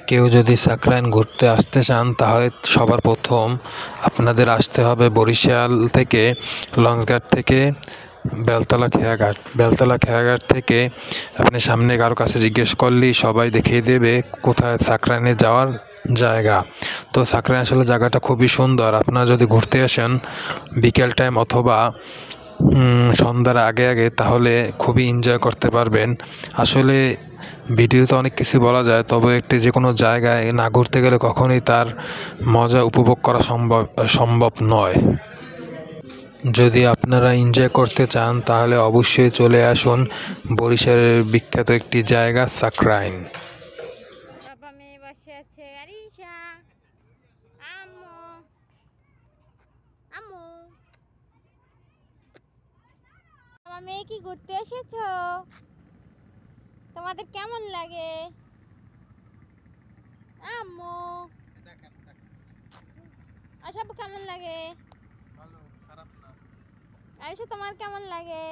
কেউ যদি সাকরাইন ঘুরতে আসতে চান তাহলে সবার প্রথম আপনাদের আসতে হবে বরিশাল থেকে লঞ্চঘাট থেকে বেলতলা খেয়াঘাট থেকে আপনি সামনে কারো কাছে জিজ্ঞেস করলেই সবাই দেখিয়ে দেবে কোথায় সাকরাইনে যাওয়ার জায়গা। তো সাকরাইন আসলে জায়গাটা খুবই সুন্দর। আপনারা যদি ঘুরতে আসেন বিকেল টাইম অথবা সন্ধ্যার আগে আগে তাহলে খুবই এনজয় করতে পারবেন। আসলে ভিডিওতে অনেক কিছু বলা যায়, তবে একটি যে কোনো জায়গায় না ঘুরতে গেলে কখনোই তার মজা উপভোগ করা সম্ভব নয়। যদি আপনারা এনজয় করতে চান তাহলে অবশ্যই চলে আসুন বরিশালের বিখ্যাত একটি জায়গা সাকরাইন। বাবা মেয়ে বসে আছে। আরিশা, আম্মু, আম্মু, বাবা মেয়ে কি ঘুরতে এসেছো? তোমাদের কেমন লাগে? আম্মু, আশাপু কেমন লাগে? ভালো, খারাপ না। আরিশা তোমার কেমন লাগে?